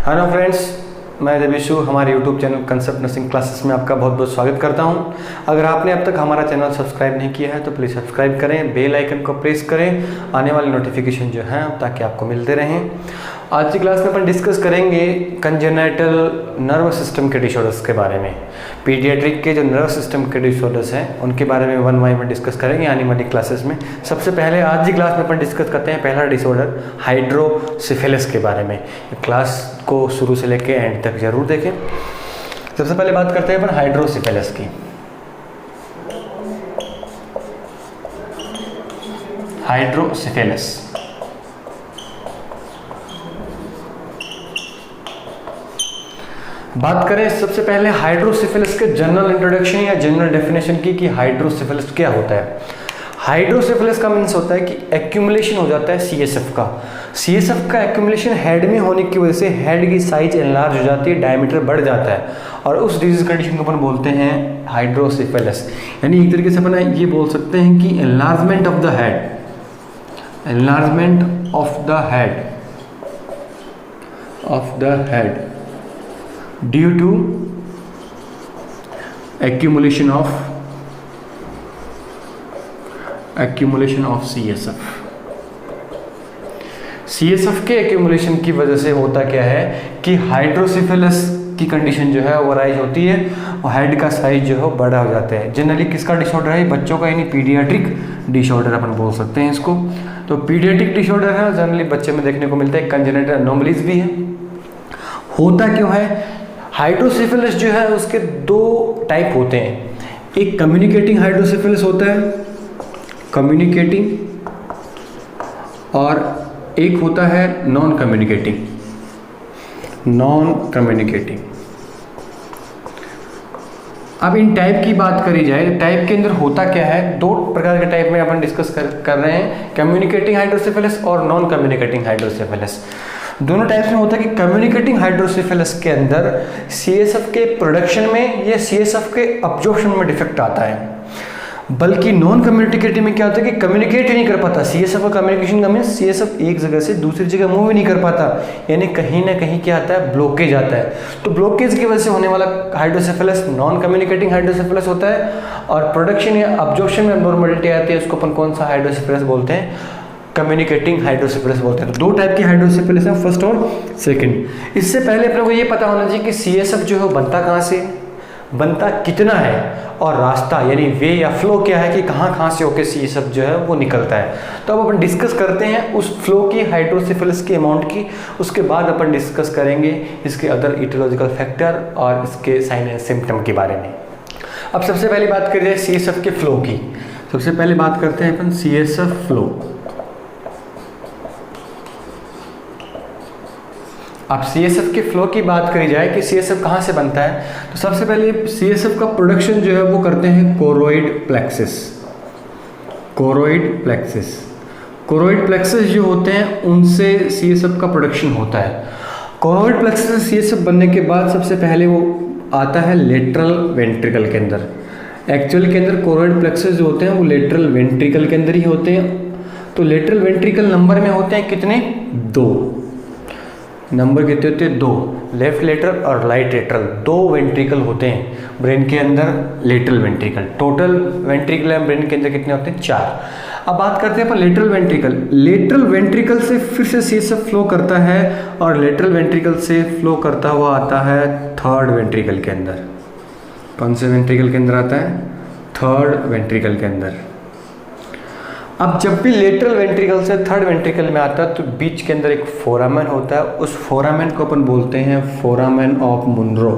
Hello friends, मैं देवेशु हमारे YouTube channel concept nursing classes में आपका बहुत बहुत स्वागत करता हूं। अगर आपने अब तक हमारा चैनल सब्सक्राइब नहीं किया है तो प्लीज़ सब्सक्राइब करें, बेल आइकन को प्रेस करें, आने वाले नोटिफिकेशन जो हैं ताकि आपको मिलते रहें। आज की क्लास में अपन डिस्कस करेंगे कंजेनाइटल नर्व सिस्टम के डिसऑर्डर्स के बारे में। पीडियाट्रिक के जो नर्व सिस्टम के डिसऑर्डर्स हैं उनके बारे में वन बाय वन डिस्कस करेंगे आने वाली क्लासेस में। सबसे पहले आज की क्लास में अपन डिस्कस करते हैं पहला डिसऑर्डर हाइड्रोसिफिलिस के बारे में। क्लास को शुरू से लेकर एंड तक जरूर देखें। सबसे पहले बात करते हैं अपन हाइड्रोसिफिलिस की। हाइड्रोसिफिलिस बात करें सबसे पहले हाइड्रोसिफिलिस के जनरल इंट्रोडक्शन या जनरल डेफिनेशन की कि हाइड्रोसिफिलिस क्या होता है। हाइड्रोसिफिलिस का मीन्स होता है कि एक्यूमुलेशन हो जाता है सीएसएफ का। सीएसएफ का एक्यूमुलेशन हेड में होने की वजह से हेड की साइज एनलार्ज हो जाती है, डायमीटर बढ़ जाता है और उस डिजीज कंडीशन को अपन बोलते हैं हाइड्रोसिफिलिस। यानी एक तरीके से अपन ये बोल सकते हैं कि enlargement of the head, enlargement of the head, due to accumulation of CSF। CSF के एक्यूमुलेशन की वजह से होता क्या है कि हाइड्रोसिफिलिस की कंडीशन जो है वो राइज होती है और हेड का साइज जो है बड़ा हो जाता है। जनरली किसका डिसऑर्डर है? बच्चों का, यानी पीडियाट्रिक डिसऑर्डर अपन बोल सकते हैं इसको। तो पीडियाट्रिक डिसऑर्डर है, जनरली बच्चे में देखने को मिलता है। कंजेनिटल एनोमलीज भी है। होता क्यों है? हाइड्रोसिफिलिस जो है उसके दो टाइप होते हैं। एक कम्युनिकेटिंग हाइड्रोसिफिलिस होता है, कम्युनिकेटिंग, और एक होता है नॉन कम्युनिकेटिंग। अब इन टाइप की बात करी जाए, टाइप के अंदर होता क्या है? दो प्रकार के टाइप में अपन डिस्कस कर रहे हैं, कम्युनिकेटिंग हाइड्रोसिफिलिस और नॉन कम्युनिकेटिंग हाइड्रोसिफिलिस। दोनों टाइप्स में होता है कि कम्युनिकेटिंग हाइड्रोसिफिलिस के अंदर सीएसएफ के प्रोडक्शन में या सीएसएफ के अब्जॉर्प्शन में डिफेक्ट आता है। बल्कि नॉन कम्युनिकेटिव में क्या होता है कि कम्युनिकेट ही नहीं कर पाता। सीएसएफ का कम्युनिकेशन का मीन्स सीएसएफ एक जगह से दूसरी जगह मूव ही नहीं कर पाता, यानी कहीं ना कहीं क्या आता है? ब्लॉकेज आता है। तो ब्लॉकेज की वजह से होने वाला हाइड्रोसिफिलिस नॉन कम्युनिकेटिंग हाइड्रोसिफिलिस होता है। और प्रोडक्शन या अब्जॉर्प्शन में नॉर्मलिटी आती है, उसको अपन कौन सा हाइड्रोसिफिलिस बोलते हैं? कम्युनिकेटिंग हाइड्रोसिफिलिस बोलते हैं। तो दो टाइप की हाइड्रोसिफिलिस है, फर्स्ट और सेकंड। इससे पहले अपने को ये पता होना चाहिए कि सीएसएफ जो है बनता कहाँ से, बनता कितना है, और रास्ता यानी वे या फ्लो क्या है कि कहाँ से होकर सीएसएफ जो है वो निकलता है। तो अब अपन डिस्कस करते हैं उस फ्लो की, हाइड्रोसिफिलिस की अमाउंट की। उसके बाद अपन डिस्कस करेंगे इसके अदर इटियोलॉजिकल फैक्टर और इसके साइन एंड सिम्टम के बारे में। अब सबसे पहले बात करिए सीएसएफ के फ्लो की। सबसे पहले बात करते हैं अपन सीएसएफ फ्लो। अब सीएसएफ के फ्लो की बात करी जाए कि सीएसएफ कहाँ से बनता है, तो सबसे पहले सीएसएफ का प्रोडक्शन जो है वो करते हैं कोरोइड प्लेक्सिस। कोरोइड प्लेक्सिस जो होते हैं उनसे सीएसएफ का प्रोडक्शन होता है। कोरोइड प्लेक्सिस से सीएसएफ बनने के बाद सबसे पहले वो आता है लेटरल वेंट्रिकल के अंदर। एक्चुअल के अंदर कोरोइड प्लेक्सिस जो होते हैं वो लेटरल वेंट्रिकल के अंदर ही होते हैं। तो लेटरल वेंट्रिकल नंबर में होते हैं कितने? दो नंबर कितने होते हैं? दो। लेफ्ट लेटरल और राइट लेटरल, दो वेंट्रिकल होते हैं ब्रेन के अंदर, लेटरल वेंट्रिकल। टोटल वेंट्रिकल है ब्रेन के अंदर कितने होते हैं? 4। अब बात करते हैं अपन लेटरल वेंट्रिकल। लेटरल वेंट्रिकल से फिर से सीएसएफ फ्लो करता है और लेटरल वेंट्रिकल से फ्लो करता हुआ आता है थर्ड वेंट्रिकल के अंदर। कौन से वेंट्रिकल के अंदर आता है? थर्ड वेंट्रिकल के अंदर। अब जब भी लेटरल वेंट्रिकल से थर्ड वेंट्रिकल में आता है तो बीच के अंदर एक फोरामेन होता है। उस फोरामेन को अपन बोलते हैं foramen of Monro.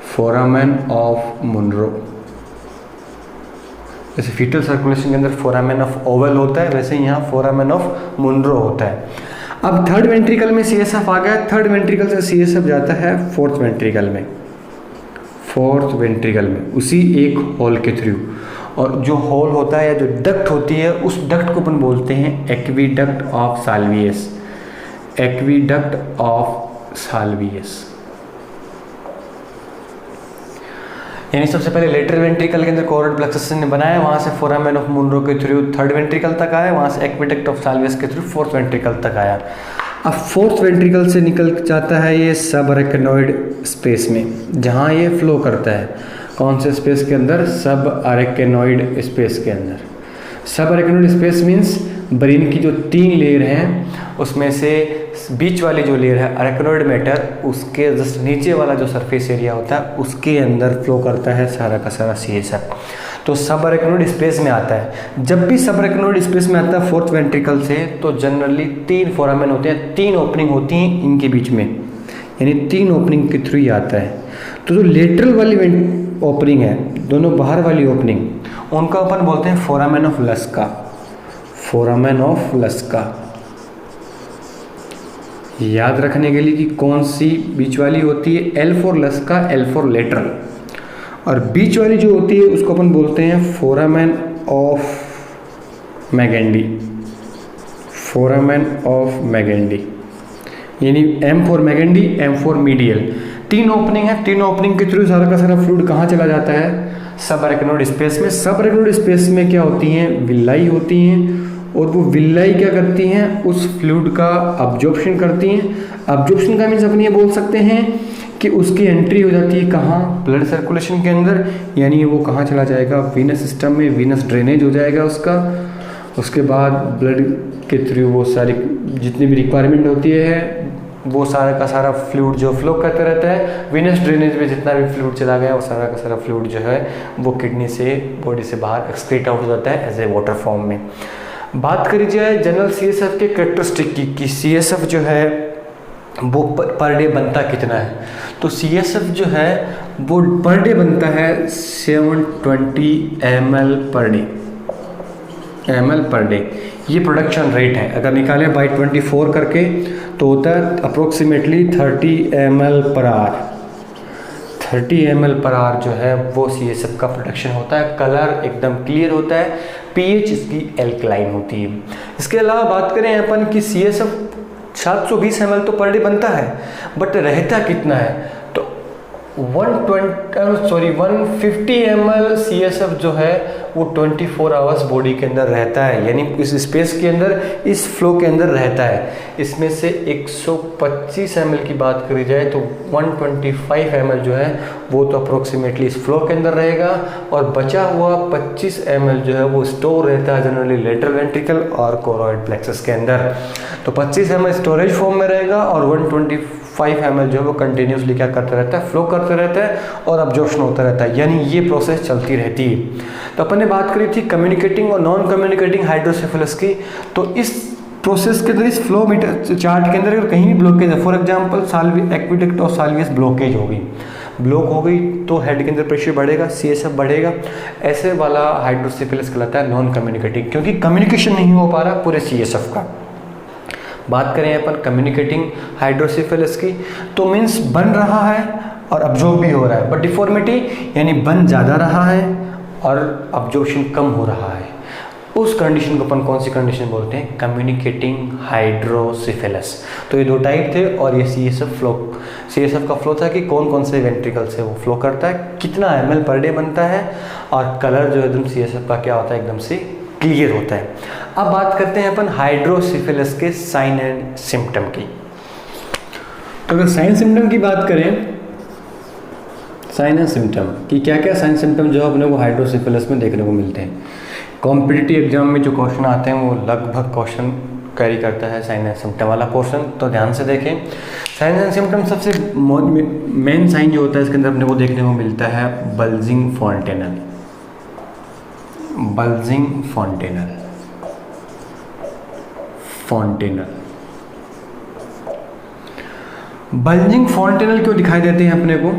Foramen of Monro. जैसे फीटल सर्कुलेशन के अंदर फोरामेन ऑफ ओवल होता है, वैसे यहाँ फोरामेन ऑफ मुनरो होता है। अब थर्ड वेंट्रिकल में सीएसएफ आ गया, थर्ड वेंट्रिकल से सीएसएफ जाता है फोर्थ वेंट्रिकल में, उसी एक होल के थ्रू। और जो होल होता है या जो डक्ट होती है उस डक्ट को अपन बोलते हैं एक्वीडक्ट ऑफ साल्वियस। एक्वीडक्ट ऑफ साल्वियस। यानी सबसे पहले लेटरल वेंट्रिकल के अंदर कोरोइड प्लेक्सस ने बनाया, वहाँ से फोरामेन ऑफ मुनरो के थ्रू थर्ड वेंट्रिकल तक आया, वहाँ से एक्वेडक्ट ऑफ साल्वियस के थ्रू फोर्थ वेंट्रिकल तक आया। अब फोर्थ वेंट्रिकल से निकल जाता है ये सब अरेक्नोइड स्पेस में, जहाँ ये फ्लो करता है। कौन से स्पेस के अंदर? सब अरेक्नोइड स्पेस के अंदर। सब अरेक्नोइड स्पेस मीन्स ब्रेन की जो 3 लेयर हैं उसमें से बीच वाली जो लेयर है अरेक्नोइड मैटर, उसके जस्ट नीचे वाला जो सरफेस एरिया होता है उसके अंदर फ्लो करता है सारा का सारा CSF। तो सब अरेक्नोइड स्पेस में आता है। जब भी सब अरेक्नोइड स्पेस में आता है फोर्थ वेंट्रिकल से, तो जनरली 3 फोरामेन होते हैं, 3 ओपनिंग होती हैं इनके बीच में, यानी 3 ओपनिंग के थ्रू ही आता है। तो जो लेटरल वाली ओपनिंग है, दोनों बाहर वाली ओपनिंग, उनका अपन बोलते हैं फोरामेन ऑफ लस्का। फोरामेन ऑफ लस्का याद रखने के लिए कि कौन सी बीच वाली होती है? L for Luschka, L for lateral. और बीच वाली जो होती है उसको अपन बोलते हैं foramen of Magendie. Foramen of Magendie यानी M for Magendie, M for medial. 3 opening है, 3 ओपनिंग के थ्रू सारा का सारा फ्लूइड कहाँ चला जाता है? सब अरेक्नोइड स्पेस में। सब अरेक्नोइड स्पेस में क्या होती हैं? विल्लाई होती हैं, और वो विल्लाई क्या करती हैं? उस फ्लूइड का अब्जॉर्प्शन करती हैं। अब्जॉर्प्शन का मीन्स अपन ये बोल सकते हैं कि उसकी एंट्री हो जाती है कहाँ? ब्लड सर्कुलेशन के अंदर, यानी वो कहाँ चला जाएगा? वीनस सिस्टम में, वीनस ड्रेनेज हो जाएगा उसका। उसके बाद ब्लड के थ्रू वो सारी जितनी भी रिक्वायरमेंट होती है वो सारा का सारा फ्लूइड जो फ्लो करता रहता है। वीनस ड्रेनेज में जितना भी फ्लूइड चला गया वो सारा का सारा फ्लूइड जो है वो किडनी से, बॉडी से बाहर एक्सक्रीट आउट हो जाता है एज ए वाटर फॉर्म में। बात करी जाए जनरल CSF के कैरेक्टरिस्टिक की कि CSF जो है वो पर डे बनता कितना है, तो CSF जो है वो पर डे बनता है 720 ml per day, ml per day. ये प्रोडक्शन रेट है। अगर निकालें बाई 24 करके तो होता है approximately 30 ml per hour. 30 ml per hour जो है वो CSF का प्रोडक्शन होता है। कलर एकदम क्लियर होता है, pH इसकी एल्कलाइन होती है। इसके अलावा बात करें अपन कि CSF 720 ml तो पर डे बनता है, बट रहता कितना है? तो 150 ml CSF जो है वो 24 आवर्स बॉडी के अंदर रहता है, यानी इस स्पेस के अंदर, इस फ्लो के अंदर रहता है। इसमें से 125 ml की बात करी जाए तो 125 ml जो है वो तो अप्रोक्सीमेटली इस फ्लो के अंदर रहेगा, और बचा हुआ 25 ml जो है वो स्टोर रहता है जनरली लेटरल वेंट्रिकल और कोरोइड प्लेक्सस के अंदर। तो 25 ml स्टोरेज फॉर्म में रहेगा और 125 ml जो है वो कंटिन्यूसली क्या करता रहता है? फ्लो करता रहता है और अब्जॉर्प्शन होता रहता है, यानी ये प्रोसेस चलती रहती है। तो अपन ने बात करी थी कम्युनिकेटिंग और नॉन कम्युनिकेटिंग हाइड्रोसेफेलस की। तो इस प्रोसेस के अंदर, इस फ्लो मीटर चार्ट के अंदर अगर कहीं भी ब्लॉकेज है, फॉर एग्जांपल एक्विडक्ट और साल्वियस ब्लॉकेज होगी, ब्लॉक हो गई तो हेड के अंदर प्रेशर बढ़ेगा, CSF बढ़ेगा। ऐसे वाला हाइड्रोसेफेलस कहलाता है नॉन कम्युनिकेटिंग, क्योंकि कम्युनिकेशन नहीं हो पा रहा पूरे CSF का। बात करें अपन कम्युनिकेटिंग हाइड्रोसेफेलस की, तो मीन्स बन रहा है और अब्जॉर्ब भी हो रहा है, बट डिफॉर्मिटी यानी बन ज़्यादा रहा है और अब्जॉर्प्शन कम हो रहा है। उस कंडीशन को अपन कौन सी कंडीशन बोलते हैं? Communicating hydrocephalus. तो ये 2 टाइप थे, और ये CSF का फ्लो था कि कौन कौन से वेंट्रिकल से वो फ्लो करता है, कितना ml पर डे बनता है, और कलर जो एकदम CSF का क्या होता है? एकदम से क्लियर होता है। अब बात करते हैं अपन हाइड्रोसेफेलस के साइन एंड सिम्टम की। तो अगर साइन सिम्टम की बात करें, साइन एंड सिम्टम कि क्या क्या साइन सिम्टम जो अपने को हाइड्रोसेफेलस में देखने को मिलते हैं। कॉम्पिटिटिव एग्जाम में जो क्वेश्चन आते हैं वो लगभग क्वेश्चन कैरी करता है साइन एंड सिम्टम वाला पोर्शन, तो ध्यान से देखें। साइन एंड सिम्टम सबसे मेन साइन जो होता है इसके अंदर अपने को देखने को मिलता है bulging fontanelle. Bulging fontanelle, bulging fontanelle क्यों दिखाई देते हैं अपने को?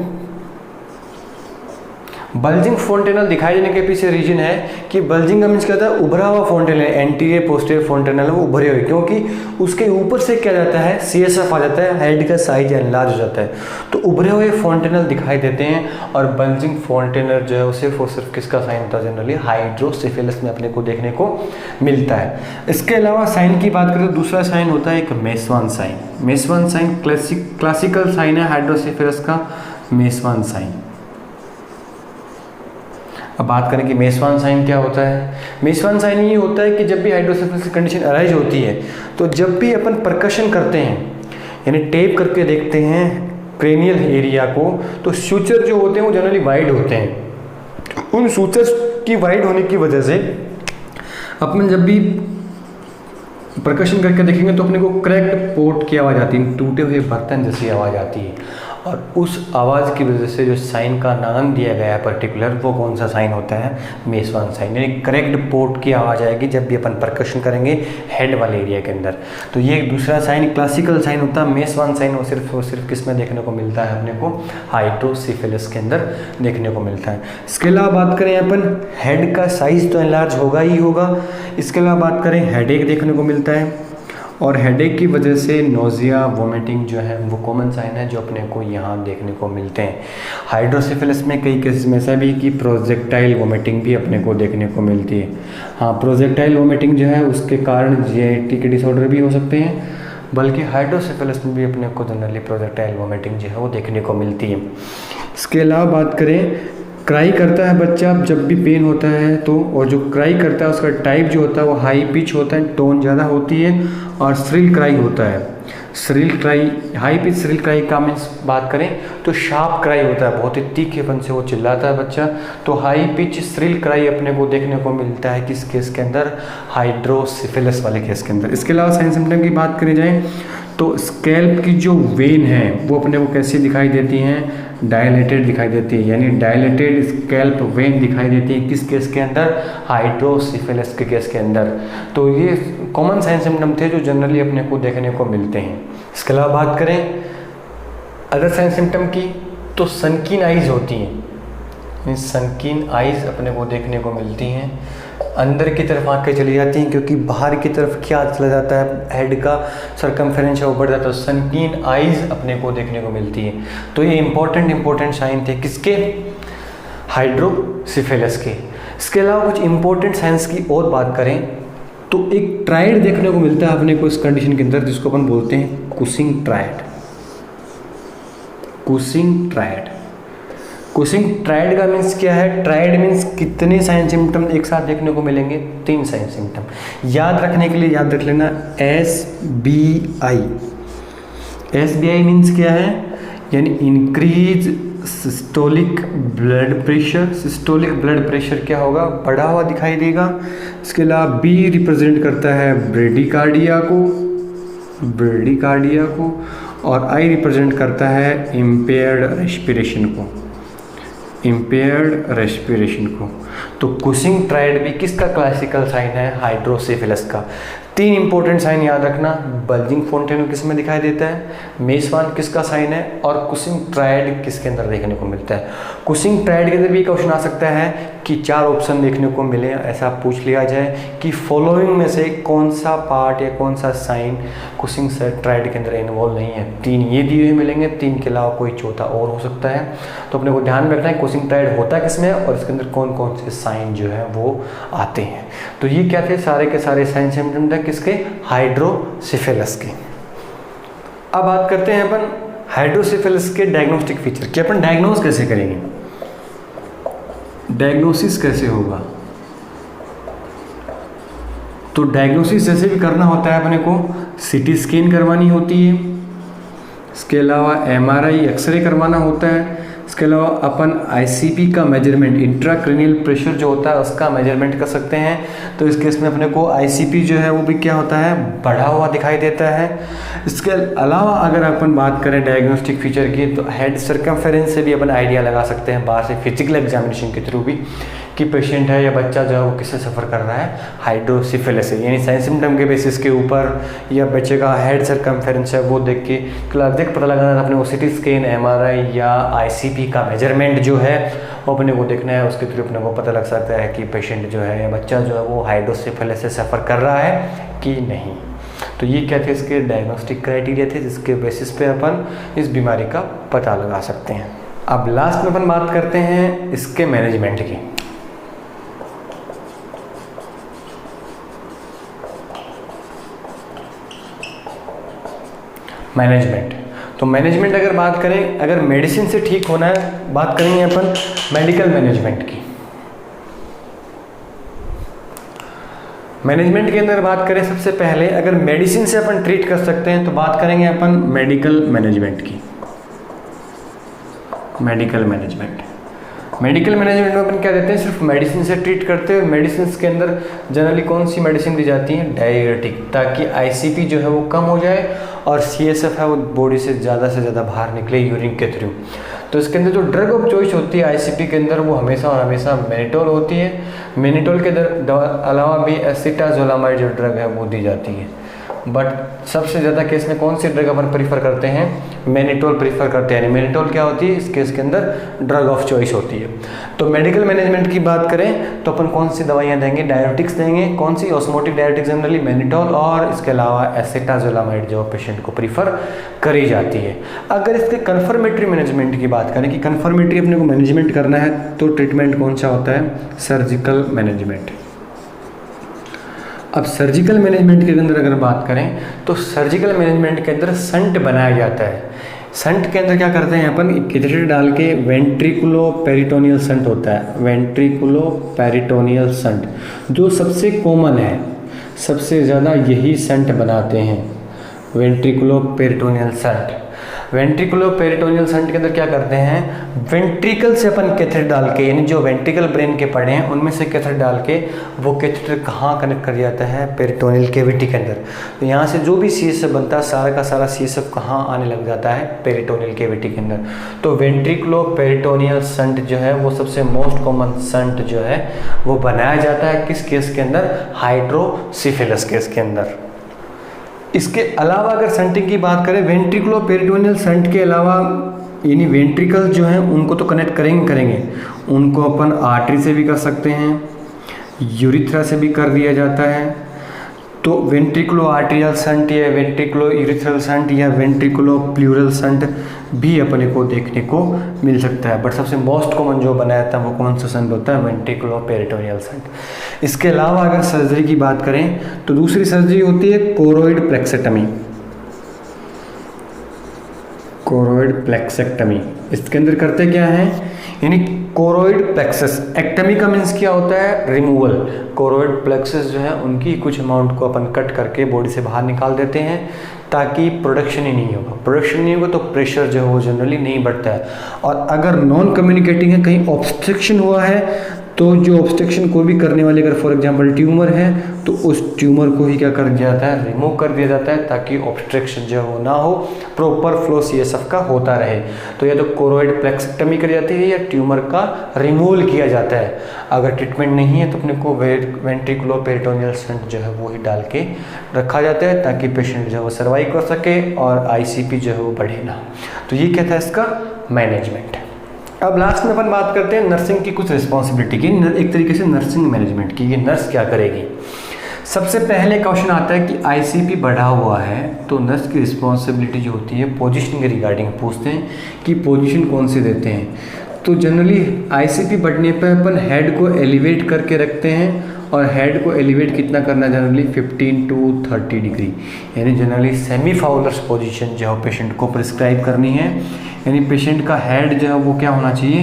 बल्जिंग फॉन्टेनल दिखाई देने के पीछे रीजन है कि बल्जिंग का मीन्स क्या होता है? उभरा हुआ फॉन्टेनल, एंटीरियर पोस्टीरियर फॉन्टेनल वो उभरे हुए, क्योंकि उसके ऊपर से क्या जाता है? CSF आ जाता है, हेड का साइज एनलार्ज हो जाता है, तो उभरे हुए फॉन्टेनल दिखाई देते हैं। और बल्जिंग फॉन्टेनल जो है वो सिर्फ और सिर्फ किसका साइन होता है? जनरली हाइड्रोसेफेलस में अपने को देखने को मिलता है। इसके अलावा साइन की बात करें तो दूसरा साइन होता है एक मेसवान साइन। मेसवान साइन क्लासिकल साइन है हाइड्रोसेफेलस का, मेसवान साइन। अब बात करें कि मेसवान साइन क्या होता है। मेसवान साइन ये होता है कि जब भी हाइड्रोसेफेलस की कंडीशन अराइज होती है तो जब भी अपन परकशन करते हैं यानी टेप करके देखते हैं क्रेनियल एरिया को, तो सूचर जो होते हैं वो जनरली वाइड होते हैं। उन सूचर्स की वाइड होने की वजह से अपन जब भी परकशन करके देखेंगे तो अपने को क्रैक्ड पोर्ट की आवाज़ आती है, टूटे हुए बर्तन जैसी आवाज़ आती है। और उस आवाज़ की वजह से जो साइन का नाम दिया गया है पर्टिकुलर, वो कौन सा साइन होता है, मेसवान साइन, यानी क्रैक्ड पोर्ट की आवाज़ आएगी जब भी अपन परकशन करेंगे हेड वाले एरिया के अंदर। तो ये एक दूसरा साइन क्लासिकल साइन होता है। मेसवान साइन वो सिर्फ किस में देखने को मिलता है, अपने को हाइड्रोसेफेलस के अंदर देखने को मिलता है। इसके अलावा बात करें अपन, हेड का साइज तो एनलार्ज होगा ही होगा। इसके अलावा बात करें, हेडेक देखने को मिलता है, और हेडेक की वजह से नोजिया वोमिटिंग जो है वो कॉमन साइन है जो अपने को यहाँ देखने को मिलते हैं। हाइड्रोसेफेलस में कई केसेस में ऐसा भी कि प्रोजेक्टाइल वोमिटिंग भी अपने को देखने को मिलती है। हाँ, प्रोजेक्टाइल वोमिटिंग जो है उसके कारण जीआईटी के डिसऑर्डर भी हो सकते हैं, बल्कि हाइड्रोसेफेलस में भी अपने को जनरली प्रोजेक्टाइल वोमिटिंग जो है वो देखने को मिलती है। इसके अलावा बात करें, क्राई करता है बच्चा जब भी पेन होता है तो, और जो क्राई करता है उसका टाइप जो होता है वो हाई पिच होता है, टोन ज़्यादा होती है, और श्रिल क्राई होता है। Shrill cry, high pitch shrill cry का मीन्स बात करें तो शार्प क्राई होता है, बहुत ही तीखेपन से वो चिल्लाता है बच्चा। तो हाई पिच श्रिल क्राई अपने को देखने को मिलता है किस केस के अंदर, हाइड्रोसेफेलस वाले केस के अंदर। इसके अलावा साइन सिम्टम की बात करी जाए तो स्कैल्प की जो वेन है वो अपने को कैसी दिखाई देती हैं, डायलेटेड दिखाई देती है, यानी डायलेटेड स्कैल्प वेन दिखाई देती है किस केस के अंदर, हाइड्रोसेफेलस के केस के अंदर। तो ये कॉमन साइन सिम्टम थे जो जनरली अपने को देखने को मिलते हैं। इसके अलावा बात करें अदर साइन सिम्टम की तो सनकीन आइज होती हैं, सनकीन आइज अपने को देखने को मिलती हैं, अंदर की तरफ आंखें चली जाती हैं क्योंकि बाहर की तरफ क्या चला जाता है, हेड का सरकमफेरेंस है वो बढ़ जाता है, सनकीन आइज अपने को देखने को मिलती है। तो ये इंपॉर्टेंट साइन थे किसके, हाइड्रोसेफेलस के। इसके अलावा कुछ इंपॉर्टेंट साइंस की और बात करें तो एक ट्रायड देखने को मिलता है अपने को इस कंडीशन के अंदर, जिसको अपन बोलते हैं Cushing triad. Cushing triad, Cushing triad का मीन्स क्या है, ट्रायड मीन्स कितने साइन सिम्टम एक साथ देखने को मिलेंगे, 3 साइन सिम्टम। याद रखने के लिए याद रख लेना SBI। SBI मीन्स क्या है, यानी increase systolic blood pressure. Systolic blood pressure क्या होगा, बढ़ा हुआ दिखाई देगा। इसके अलावा B रिप्रेजेंट करता है ब्रेडिकार्डिया को, और I रिप्रेजेंट करता है इम्पेयर्ड रेस्पिरेशन को। तो कुशिंग ट्रायड भी किसका क्लासिकल साइन है, हाइड्रोसेफेलस का। 3 इंपॉर्टेंट साइन याद रखना, बल्जिंग फाउंटेन किस में दिखाई देता है, मेसवान किसका साइन है, और कुशिंग ट्रायड किसके अंदर देखने को मिलता है। कुशिंग ट्रायड के अंदर भी क्वेश्चन आ सकता है कि 4 ऑप्शन देखने को मिले, ऐसा पूछ लिया जाए कि फॉलोइंग में से कौन सा पार्ट या कौन सा साइन कुशिंग ट्रायड के अंदर इन्वॉल्व नहीं है। 3 ये दिए हुए मिलेंगे, 3 के अलावा कोई चौथा और हो सकता है। तो अपने को ध्यान में रखना है कुशिंग ट्रायड होता किस में और इसके अंदर कौन कौन से साइन जो है वो आते हैं। तो ये क्या थे, सारे के सारे साइन सिम्टम थे किसके, हाइड्रोसेफेलस के। अब बात करते हैं अपन हाइड्रोसेफेलस के डायग्नोस्टिक फीचर कि अपन डायग्नोज कैसे करेंगे, डायग्नोसिस कैसे होगा। तो डायग्नोसिस जैसे भी करना होता है अपने को, CT स्कैन करवानी होती है, इसके अलावा MRI एक्सरे करवाना होता है, इसके अलावा अपन ICP का मेजरमेंट, इंट्राक्रेनियल प्रेशर जो होता है उसका मेजरमेंट कर सकते हैं। तो इस केस में अपने को ICP जो है वो भी क्या होता है, बढ़ा हुआ दिखाई देता है। इसके अलावा अगर अपन बात करें डायग्नोस्टिक फीचर की तो हेड सर्कमफेरेंस से भी अपन आइडिया लगा सकते हैं बाहर से फिजिकल एग्जामिनेशन के थ्रू भी कि पेशेंट है या बच्चा जो है वो किससे सफ़र कर रहा है, हाइड्रोसेफेलस से। यानी साइन सिम्टम के बेसिस के ऊपर या बच्चे का हेड सर्कमफेरेंस है वो देख के क्लियर पता लगाना था अपने को। CT स्कैन, MRI या ICP का मेजरमेंट जो है वो अपने को देखना है, उसके थ्रू अपने को पता लग सकता है कि पेशेंट जो है या बच्चा जो है वो हाइड्रोसेफेलस से सफ़र कर रहा है कि नहीं। तो ये क्या थे इसके डायग्नोस्टिक क्राइटेरिया थे जिसके बेसिस पे अपन इस बीमारी का पता लगा सकते हैं। अब लास्ट में अपन बात करते हैं इसके मैनेजमेंट की। मैनेजमेंट, तो मैनेजमेंट अगर बात करें, अगर मेडिसिन से ठीक होना है, बात करेंगे अपन मेडिकल मैनेजमेंट की। मैनेजमेंट के अंदर बात करें सबसे पहले अगर मेडिसिन से अपन ट्रीट कर सकते हैं तो बात करेंगे अपन मेडिकल मैनेजमेंट की। मेडिकल मैनेजमेंट में अपन क्या देते हैं, सिर्फ मेडिसिन से ट्रीट करते हैं। मेडिसिन के अंदर जनरली कौन सी मेडिसिन दी जाती है, डाययूरेटिक, ताकि आईसीपी जो है वो कम हो जाए और सीएसएफ है वो बॉडी से ज़्यादा बाहर निकले यूरिन के थ्रू। तो इसके अंदर जो ड्रग ऑफ चॉइस होती है आईसीपी के अंदर वो हमेशा और हमेशा मेनिटोल होती है। मेनिटोल के अलावा भी एसिटाजोलामाइड जो ड्रग है वो दी जाती है। बट सबसे ज़्यादा केस में कौन सी ड्रग अपन प्रीफर करते हैं, मेनिटोल प्रीफर करते हैं। मेनिटोल क्या होती है, इस केस के अंदर ड्रग ऑफ चॉइस होती है। तो मेडिकल मैनेजमेंट की बात करें तो अपन कौन सी दवाइयाँ देंगे, डायरेटिक्स देंगे। कौन सी, ऑस्मोटिक डायरेटिक्स जनरली मेनिटोल, और इसके अलावा एसिटाजोलामाइड जो पेशेंट को प्रीफर करी जाती है। अगर इसके कन्फर्मेटरी मैनेजमेंट की बात करें कि कन्फर्मेटरी अपने को मैनेजमेंट करना है तो ट्रीटमेंट कौन सा होता है, सर्जिकल मैनेजमेंट। अब सर्जिकल मैनेजमेंट के अंदर अगर बात करें तो सर्जिकल मैनेजमेंट के अंदर संट बनाया जाता है। संट के अंदर क्या करते हैं अपन, कैथेटर डाल के, वेंट्रिकुलो पेरिटोनियल संट होता है, वेंट्रिकुलो पेरिटोनियल संट जो सबसे कॉमन है, सबसे ज़्यादा यही संट बनाते हैं, वेंट्रिकुलो पेरिटोनियल संट। वेंट्रिकुलो पेरिटोनियल संट के अंदर क्या करते हैं, वेंट्रिकल से अपन कैथेटर डाल के, यानी जो वेंट्रिकल ब्रेन के पड़े हैं उनमें से कैथेटर डाल के वो कैथेटर कहाँ कनेक्ट कर जाता है, पेरिटोनियल कैविटी के अंदर। तो यहाँ से जो भी सीएसएफ बनता है सारा का सारा सीएसएफ कहाँ आने लग जाता है, पेरिटोनियल कैविटी के अंदर। तो वेंट्रिकुलो पेरिटोनियल संट जो है वो सबसे मोस्ट कॉमन संट जो है वो बनाया जाता है किस केस के अंदर, हाइड्रोसिफिलस केस के अंदर। इसके अलावा अगर संटिंग की बात करें, वेंट्रिकुलो पेरिटोनियल संट के अलावा यानी वेंट्रिकल जो हैं उनको तो कनेक्ट करेंगे, उनको अपन आर्टरी से भी कर सकते हैं, यूरिथ्रा से भी कर दिया जाता है। तो वेंट्रिकुलो आर्टेरियल संट या वेंट्रिकुलो यूरिथ्रल संट या वेंट्रिकुलो प्लूरल संट भी अपने को देखने को मिल सकता है। बट सबसे मोस्ट कॉमन जो बनाया जाता है वो कौन सा संट होता है, वेंट्रिकुलो पेरिटोनियल संट। इसके अलावा अगर सर्जरी की बात करें तो दूसरी सर्जरी होती है कोरोइड प्लेक्सेक्टमी। कोरोइड प्लेक्सेक्टमी इसके अंदर करते क्या है, यानी कोरोइड प्लेक्सस, एक्टमी का मीन्स क्या होता है, रिमूवल। कोरोइड प्लेक्सस जो है उनकी कुछ अमाउंट को अपन कट करके बॉडी से बाहर निकाल देते हैं ताकि प्रोडक्शन ही नहीं होगा। प्रोडक्शन नहीं होगा तो प्रेशर जो है वो जनरली नहीं बढ़ता है। और अगर नॉन कम्युनिकेटिंग है, कहीं ऑब्स्ट्रक्शन हुआ है तो जो ऑब्स्ट्रक्शन को भी करने वाले अगर फॉर एग्जांपल ट्यूमर है तो उस ट्यूमर को ही क्या कर दिया जाता है, रिमूव कर दिया जाता है ताकि ऑब्स्ट्रक्शन जो है ना हो, प्रॉपर फ्लो सीएसएफ का होता रहे। तो या तो कोरोइड प्लेक्सेक्टमी करी जाती है या ट्यूमर का रिमूवल किया जाता है। अगर ट्रीटमेंट नहीं है तो अपने को वेंट्रिकुलो पेरिटोनियल स्टंट जो है वो ही डाल के रखा जाता है ताकि पेशेंट जो है वो सर्वाइव कर सके और आईसीपी जो है वो बढ़े ना। तो ये क्या था इसका मैनेजमेंट। अब लास्ट में अपन बात करते हैं नर्सिंग की कुछ रिस्पॉन्सिबिलिटी की, एक तरीके से नर्सिंग मैनेजमेंट की। ये नर्स क्या करेगी, सबसे पहले क्वेश्चन आता है कि आईसीपी बढ़ा हुआ है तो नर्स की रिस्पॉन्सिबिलिटी जो होती है पोजीशन के रिगार्डिंग पूछते हैं कि पोजीशन कौन सी देते हैं। तो जनरली आईसीपी बढ़ने पर अपन हेड को एलिवेट करके रखते हैं और हेड को एलिवेट कितना करना, जनरली 15 to 30 डिग्री, यानी जनरली सेमी फाउलर्स पोजीशन जो है पेशेंट को प्रिस्क्राइब करनी है। यानी पेशेंट का हेड जो है वो क्या होना चाहिए,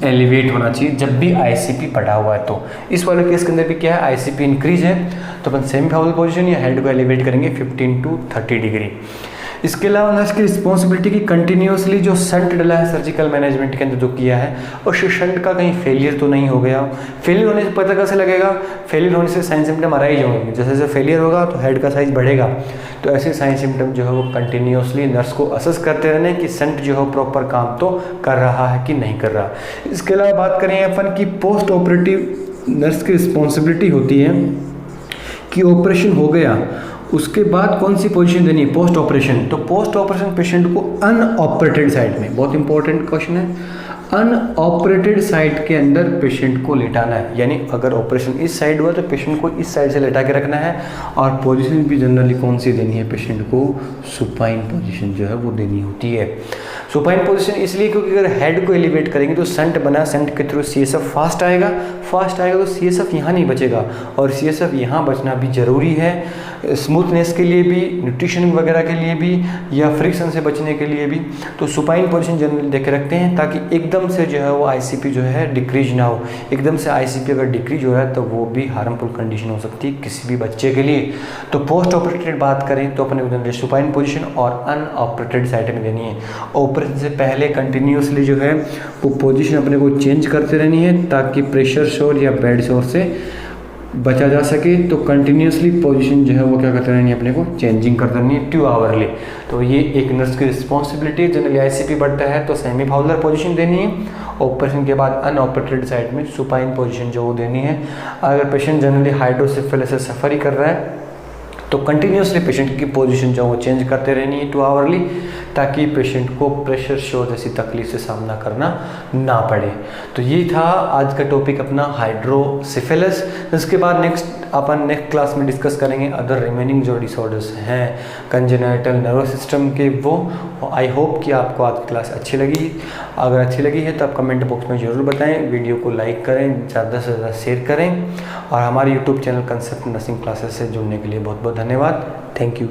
एलिवेट होना चाहिए जब भी आईसीपी बढ़ा हुआ है। तो इस वाले केस के अंदर भी क्या है, आईसीपी इंक्रीज है तो अपन सेमी फाउलर पोजीशन या हेड को एलिवेट करेंगे 15 to 30 डिग्री। इसके अलावा नर्स की रिस्पॉन्सिबिलिटी की कंटिन्यूसली जो शंट डला है सर्जिकल मैनेजमेंट के अंदर जो किया है उस शंट का कहीं फेलियर तो नहीं हो गया। फेलियर होने से पता कैसे लगेगा, फेलियर होने से साइन सिम्टम अराइज होंगे। जैसे जैसे फेलियर होगा तो हेड का साइज बढ़ेगा, तो ऐसे साइन सिम्टम जो है वो कंटिन्यूसली नर्स को असेस करते रहने कि शंट जो है प्रॉपर काम तो कर रहा है कि नहीं कर रहा। इसके अलावा बात करें अपन की पोस्ट ऑपरेटिव नर्स की रिस्पॉन्सिबिलिटी होती है कि ऑपरेशन हो गया उसके बाद कौन सी पोजीशन देनी है, पोस्ट ऑपरेशन। तो पोस्ट ऑपरेशन पेशेंट को अनऑपरेटेड साइड में, बहुत इंपॉर्टेंट क्वेश्चन है, अनऑपरेटेड साइड के अंदर पेशेंट को लेटाना है। यानी अगर ऑपरेशन इस साइड हुआ तो पेशेंट को इस साइड से लेटा के रखना है और पोजीशन भी जनरली कौन सी देनी है पेशेंट को, सुपाइन पोजीशन जो है वो देनी होती है। सुपाइन पोजीशन इसलिए क्योंकि अगर हेड को एलिवेट करेंगे तो शंट बना, शंट के थ्रू सीएसएफ फास्ट आएगा तो सीएसएफ यहाँ नहीं बचेगा और सीएसएफ यहाँ बचना भी जरूरी है। स्मूथनेस के लिए भी, न्यूट्रिशन वगैरह के लिए भी, या फ्रिक्शन से बचने के लिए भी। तो सुपाइन पोजीशन जनरली देख के रखते हैं ताकि एकदम से जो है वो आईसीपी जो है डिक्रीज ना हो। एकदम से आईसीपी अगर डिक्रीज हो रहा है तो वो भी हार्मफुल कंडीशन हो सकती है किसी भी बच्चे के लिए। तो पोस्ट ऑपरेटेड बात करें तो अपने को सुपाइन पोजीशन और अनऑपरेटेड साइड में देनी है। ऑपरेशन से पहले कंटिन्यूसली जो है वो पोजीशन अपने को चेंज करते रहनी है ताकि प्रेशर शोर या बेड शोर से बचा जा सके। तो कंटिन्यूसली पोजीशन जो है वो क्या करते रहनी है, अपने को चेंजिंग करते रहनी है 2 आवर्ली। तो ये एक नर्स की रिस्पॉन्सिबिलिटी है। जनरली आईसीपी बढ़ता है तो सेमी फाउलर पोजीशन देनी है। ऑपरेशन के बाद अनऑपरेटेड साइड में सुपाइन पोजीशन जो वो देनी है। अगर पेशेंट जनरली हाइड्रोसेफेलस से सफ़र ही कर रहा है तो कंटिन्यूसली पेशेंट की पोजीशन जो वो चेंज करते रहनी है 2 आवर्ली, ताकि पेशेंट को प्रेशर शोर जैसी तकलीफ से सामना करना ना पड़े। तो ये था आज का टॉपिक अपना हाइड्रोसेफेलस। इसके बाद अपन नेक्स्ट क्लास में डिस्कस करेंगे अदर रिमेनिंग जो डिसऑर्डर्स हैं कंजेनाइटल नर्वस सिस्टम के वो। आई होप कि आपको आज की क्लास अच्छी लगी। अगर अच्छी लगी है तो आप कमेंट बॉक्स में ज़रूर बताएं, वीडियो को लाइक करें, ज़्यादा से ज़्यादा शेयर करें और हमारे YouTube channel concept nursing classes से जुड़ने के लिए बहुत बहुत धन्यवाद। Thank you.